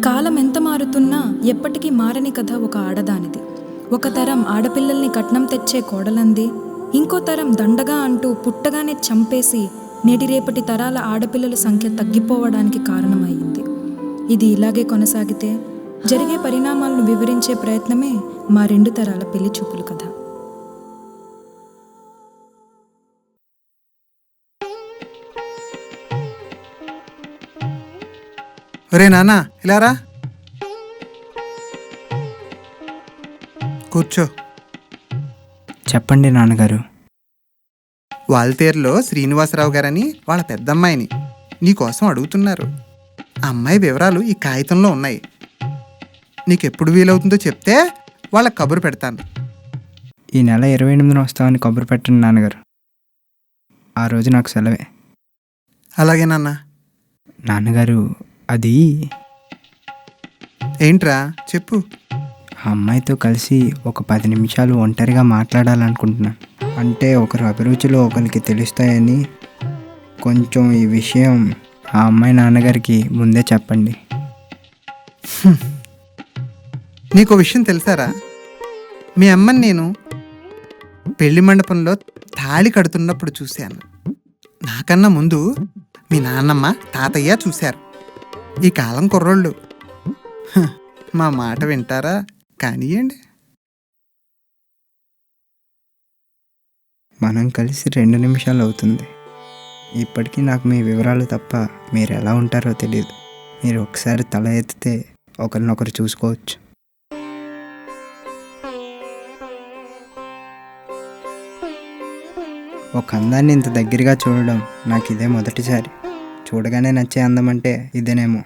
కాలం ఎంత మారుతున్నా ఎప్పటికీ మారని కథ ఒక ఆడదానిది. ఒక తరం ఆడపిల్లల్ని కట్నం తెచ్చే కోడలంది, ఇంకో తరం దండగా అంటూ పుట్టగానే చంపేసి నేటి రేపటి తరాల ఆడపిల్లల సంఖ్య తగ్గిపోవడానికి కారణమయ్యింది. ఇది ఇలాగే కొనసాగితే జరిగే పరిణామాలను వివరించే ప్రయత్నమే మా 2 తరాల పెళ్లి చూపుల కథ. ఒరే నాన్న, ఇలారా కూర్చో. చెప్పండి నాన్నగారు. వాల్తేరులో శ్రీనివాసరావు గారని వాళ్ళ పెద్దమ్మాయిని నీకోసం అడుగుతున్నారు. ఆ అమ్మాయి వివరాలు ఈ కాగితంలో ఉన్నాయి. నీకెప్పుడు వీలవుతుందో చెప్తే వాళ్ళకి కబురు పెడతాను. ఈ నెల 28న వస్తామని కబురు పెట్టండి నాన్నగారు. ఆ రోజు నాకు సెలవే. అలాగే నాన్న. నాన్నగారు, అది ఏంట్రా చెప్పు. ఆ అమ్మాయితో కలిసి ఒక 10 నిమిషాలు ఒంటరిగా మాట్లాడాలనుకుంటున్నాను. అంటే ఒకరి అభిరుచులు ఒకరికి తెలుస్తాయని. కొంచెం ఈ విషయం ఆ అమ్మాయి నాన్నగారికి ముందే చెప్పండి. నీకో విషయం తెలుసారా? మీ అమ్మని నేను పెళ్లి మండపంలో తాళి కడుతున్నప్పుడు చూశాను. నాకన్నా ముందు మీ నాన్నమ్మ తాతయ్య చూశారు. ఈ కాలం కుర్రోళ్ళు మా మాట వింటారా? కానివ్వండి. మనం కలిసి 2 నిమిషాలు అవుతుంది. ఇప్పటికీ నాకు మీ వివరాలు తప్ప మీరు ఎలా ఉంటారో తెలియదు. మీరు ఒకసారి తల ఎత్తితే ఒకరినొకరు చూసుకోవచ్చు. ఒక అందాన్ని ఇంత దగ్గరగా చూడడం నాకు ఇదే మొదటిసారి. చూడగానే నచ్చే అందం అంటే ఇదేనేమో.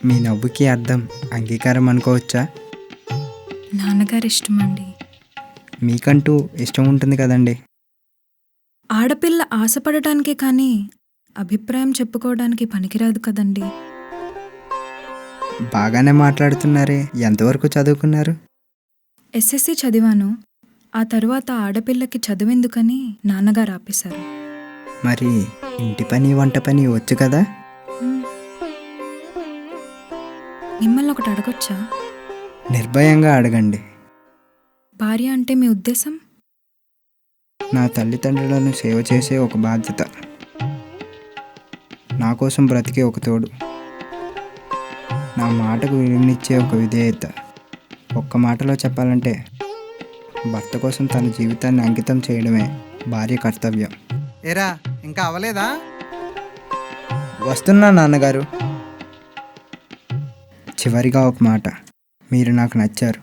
మీ నవ్వుకి అర్థం అంగీకారం అనుకోవచ్చా? నాన్నగారి ఇష్టమండి. మీకంటూ ఇష్టం ఉంటుంది కదండి. ఆడపిల్ల ఆశపడటానికే కానీ అభిప్రాయం చెప్పుకోవడానికి పనికిరాదు కదండి. బాగానే మాట్లాడుతున్నారే. ఎంతవరకు చదువుకున్నారు? ఎస్ఎస్సి చదివాను. ఆ తరువాత ఆడపిల్లకి చదువెందుకని నాన్నగారు ఆపేశారు. మరి ఇంటి పని వంట పని వచ్చు కదా. మిమ్మల్ని ఒకటి అడగొచ్చా? నిర్భయంగా అడగండి. భార్య అంటే మీ ఉద్దేశం? నా తల్లిదండ్రులను సేవ చేసే ఒక బాధ్యత, నా కోసం బ్రతికే ఒక తోడు, నా మాటకు విలువనిచ్చే ఒక విధేయత. ఒక్క మాటలో చెప్పాలంటే భర్త కోసం తన జీవితాన్ని అంకితం చేయడమే భార్య కర్తవ్యం. ఏరా, ఇంకా అవ్వలేదా? వస్తున్నా నాన్నగారు. చివరిగా ఒక మాట. మీరు నాకు నచ్చారు.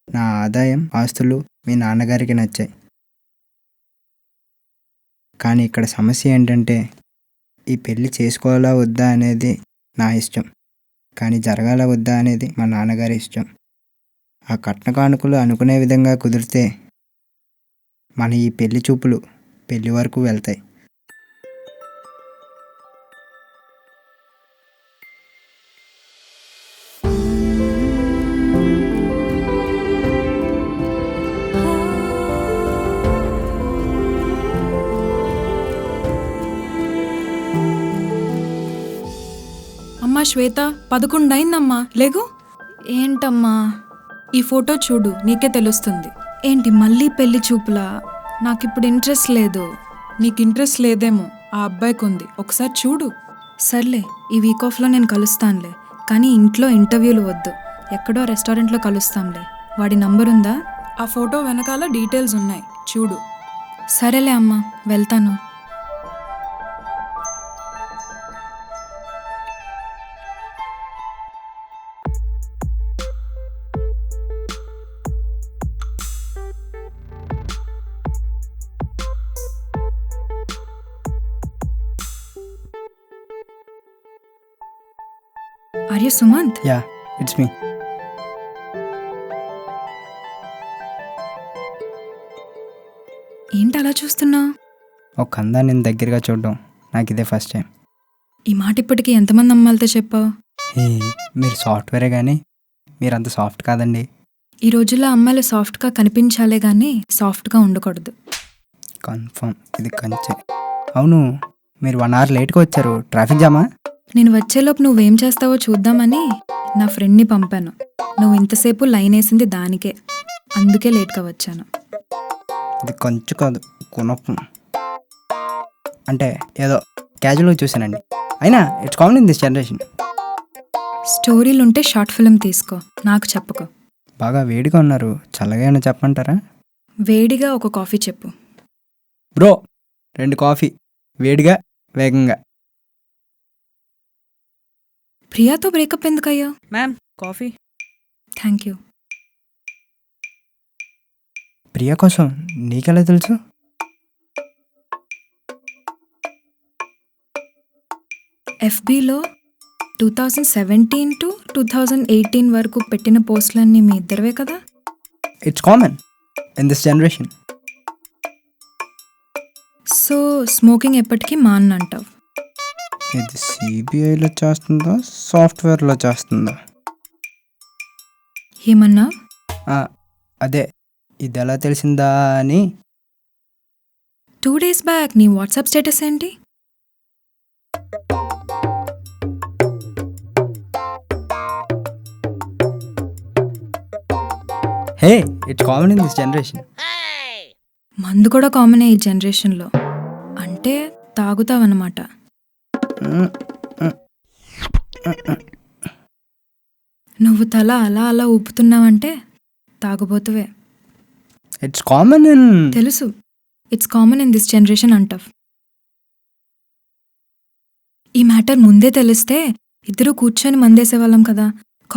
నా ఆదాయం, ఆస్తులు మీ నాన్నగారికి నచ్చాయి. కానీ ఇక్కడ సమస్య ఏంటంటే, ఈ పెళ్ళి చేసుకోవాలా వద్దా అనేది నా ఇష్టం, కానీ జరగాల వద్దా అనేది మా నాన్నగారి ఇష్టం. ఆ కట్న కానుకలు అనుకునే విధంగా కుదిరితే మన ఈ పెళ్లి చూపులు పెళ్లి వరకు వెళ్తాయి. అమ్మా శ్వేత, 11 అయిందమ్మా, లేగు. ఏంటమ్మా? ఈ ఫోటో చూడు, నీకే తెలుస్తుంది. ఏంటి మళ్ళీ పెళ్లి చూపులా? నాకిప్పుడు ఇంట్రెస్ట్ లేదు. నీకు ఇంట్రెస్ట్ లేదేమో, ఆ అబ్బాయికి ఉంది. ఒకసారి చూడు. సర్లే, ఈ వీక్ ఆఫ్లో నేను కలుస్తానులే. కానీ ఇంట్లో ఇంటర్వ్యూలు వద్దు. ఎక్కడో రెస్టారెంట్లో కలుస్తాంలే. వాడి నంబర్ ఉందా? ఆ ఫోటో వెనకాల డీటెయిల్స్ ఉన్నాయి, చూడు. సరేలే అమ్మా, వెళ్తాను. Are you Sumant? Yeah, it's me. ఏంటి అలా చూస్తున్నావు? ఒక అందాన్ని నేను దగ్గరగా చూడడం నాకు ఇదే ఫస్ట్ టైం. ఈ మాట ఇప్పటికీ ఎంతమంది అమ్మాయిలతో చెప్పావు? మీరు సాఫ్ట్వేరే కానీ మీరు అంత సాఫ్ట్ కాదండి. ఈ రోజుల్లో అమ్మాయిలు సాఫ్ట్గా కనిపించాలే కానీ సాఫ్ట్గా ఉండకూడదు. కన్ఫర్మ్, ఇది కంచె. అవును, మీరు 1 అవర్ లేట్గా వచ్చారు. ట్రాఫిక్ జామా? నేను వచ్చేలోపు నువ్వేం చేస్తావో చూద్దామని నా ఫ్రెండ్ని పంపాను. నువ్వు ఇంతసేపు లైన్ వేసింది దానికే, అందుకే లేట్గా వచ్చాను. ఇది కొంచెం కాదు, కొనొప్పు. అంటే ఏదో క్యాజువల్గా చూశానండి. అయినా it's common in this generation. స్టోరీలుంటే షార్ట్ ఫిల్మ్ తీసుకో, నాకు చెప్పుకో. బాగా వేడిగా ఉన్నారు, చల్లగా ఏమైనా చెప్పంటారా? వేడిగా ఒక కాఫీ చెప్పు. బ్రో 2 కాఫీ, వేడిగా వేగంగా. ప్రియాతో బ్రేకప్ ఎందుకయ్యో? Ma'am coffee. Thank you. Priya కోసం నీకెలా తెలుసు? ఎఫ్బీలో 2017 to 2018 వరకు పెట్టిన పోస్టులన్నీ మీ ఇద్దరివే కదా? It's common in this generation. So smoking ఎప్పటికీ మానంటావు. ఇది సిబిఐలో చేస్తుందా, సాఫ్ట్వేర్లో చేస్తుందా? ఏమన్నా? అదే ఇది ఎలా తెలిసిందా అని. 2 days బ్యాక్ నీ వాట్సాప్ స్టేటస్ ఏంటి? Hey, it's common in this generation. మందు కూడా కామన్ ఈ జనరేషన్లో. అంటే తాగుతావన్నమాట. నువ్వు తల అలా అలా ఊపుతున్నావంటే తాగుబోతువే. It's common in. తెలుసు, it's common in this generation అంటావ్. ఈ మ్యాటర్ ముందే తెలిస్తే ఇద్దరు కూర్చొని మందేసేవాళ్ళం కదా.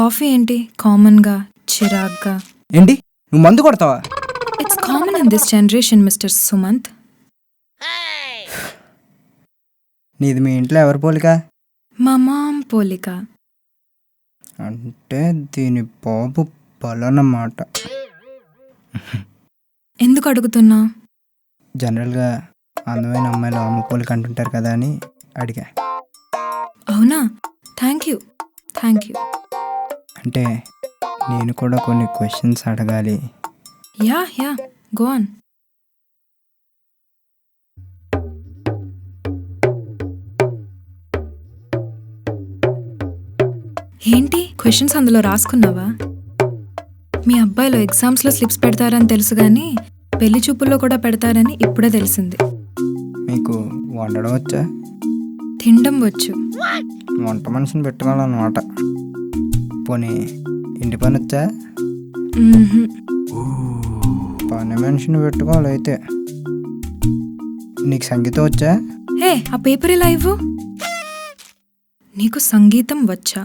కాఫీ ఏంటి కామన్గా చిరాగ్గా? ఏంటి నువ్వు మందు కొడతావా? It's common in this generation mister Sumanth. నీది మీ ఇంట్లో ఎవరి పోలిక? మా మామ్ పోలిక. అంటే దీని బాబు బలనమాట. ఎందుకు అడుగుతున్నా? జనరల్గా అందమైన అమ్మాయిలు అమ్మ పోలిక అంటుంటారు కదా అని అడిగా. అవునా? Thank you. అంటే నేను కూడా కొన్ని క్వశ్చన్స్ అడగాలి. Yeah go on. ఏంటి క్వశ్చన్స్ అందులో రాసుకున్నావా? మీ అబ్బాయిలో ఎగ్జామ్స్లో స్లిప్స్ పెడతారని తెలుసు కానీ పెళ్లి చూపుల్లో కూడా పెడతారని ఇప్పుడే తెలిసింది. మీకు వండడం వచ్చా? తినడం వచ్చు. వంట మనిషిని పెట్టుకోవాలన్నమాట. పోనీ ఇంటి పని వచ్చా? మ్మ్హ్మ్. పని మనిషిని పెట్టుకోవాలి అయితే. నీకు సంగీతం వచ్చా? హే, ఆ పేపర్ ఇలా ఇవ్వు. నీకు సంగీతం వచ్చా?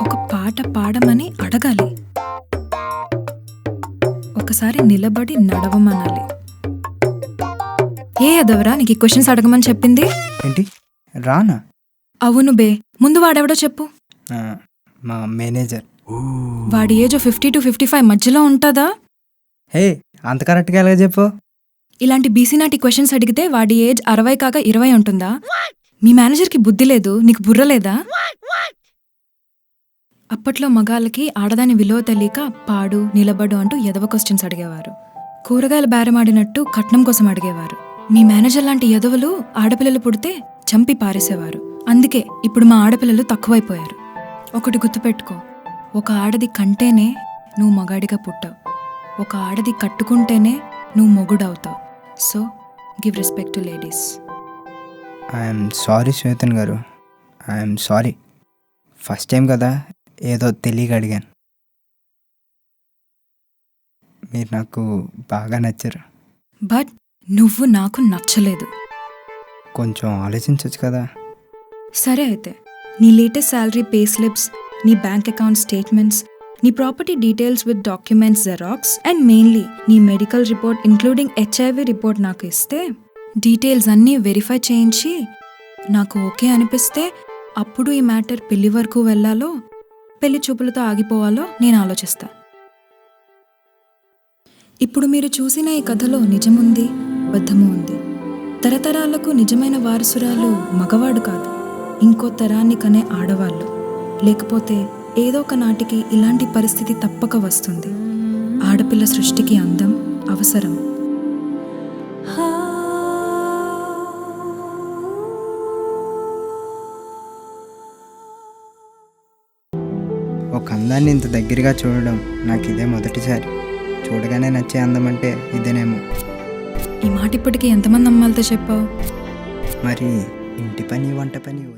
ఒక పాట పాడమని అడగాలి, ఒకసారి నిలబడి నడవమనాలి. ఏ అదవరా నీకు ఈ క్వశ్చన్స్ అడగమని చెప్పింది? ఏంటి రానా? అవును బే. ముందు వాడెవడో చెప్పు. మా మేనేజర్. వాడి ఏజ్ 50 to 55 మధ్యలో ఉంటుందా? హే, అంత కరెక్ట్గా ఎలాగ చెప్పు? ఇలాంటి బీసీ నాటి క్వశ్చన్స్ అడిగితే వాడి ఏజ్ 60 కాక 20 ఉంటుందా? మీ మేనేజర్కి బుద్ధి లేదు, నీకు బుర్ర లేదా? అప్పట్లో మగాళ్ళకి ఆడదాని విలువ తెలియక పాడు నిలబడు అంటూ ఎదవ క్వశ్చన్స్ అడిగేవారు. కూరగాయలు బేరమాడినట్టు కట్నం కోసం అడిగేవారు. మీ మేనేజర్ లాంటి ఎదవలు ఆడపిల్లలు పుడితే చంపి పారేసేవారు. అందుకే ఇప్పుడు మా ఆడపిల్లలు తక్కువైపోయారు. ఒకటి గుర్తుపెట్టుకో, ఒక ఆడది కంటేనే నువ్వు మగాడిగా పుట్టావు, ఒక ఆడది కట్టుకుంటేనే నువ్వు మొగుడవుతావు. So give respect to ladies. I'm sorry Shwetan garu, I'm sorry. First time కదా, ఏదో తెలియక అడిగాను. మీరు నాకు బాగా నచ్చారు. బట్ నువ్వు నాకు నచ్చలేదు. కొంచెం ఆలోచించవచ్చు కదా. సరే అయితే, నీ లేటెస్ట్ శాలరీ పే స్లిప్స్, నీ బ్యాంక్ అకౌంట్ స్టేట్మెంట్స్, నీ property details with documents xerox and mainly నీ medical report including HIV report నాకు ఇస్తే, డీటెయిల్స్ అన్నీ వెరిఫై చేయించి నాకు ఓకే అనిపిస్తే అప్పుడు ఈ మ్యాటర్ పెళ్లి వరకు వెళ్ళాలో పెళ్లి చూపులతో ఆగిపోవాలో నేను ఆలోచిస్తా. ఇప్పుడు మీరు చూసిన ఈ కథలో నిజముంది, అబద్ధము ఉంది. తరతరాలకు నిజమైన వారసురాలు మగవాడు కాదు, ఇంకో తరాన్ని కనే ఆడవాళ్ళు. లేకపోతే ఏదో ఒక నాటికి ఇలాంటి పరిస్థితి తప్పక వస్తుంది. ఆడపిల్ల సృష్టికి అందం అవసరం. ఒక అందాన్ని ఇంత దగ్గరగా చూడడం నాకు ఇదే మొదటిసారి. చూడగానే నచ్చే అందం అంటే ఇదేనేమో. ఈ మాట ఇప్పటికీ ఎంతమంది అమ్మాయిలతో చెప్పావు? మరి ఇంటి పని వంట పని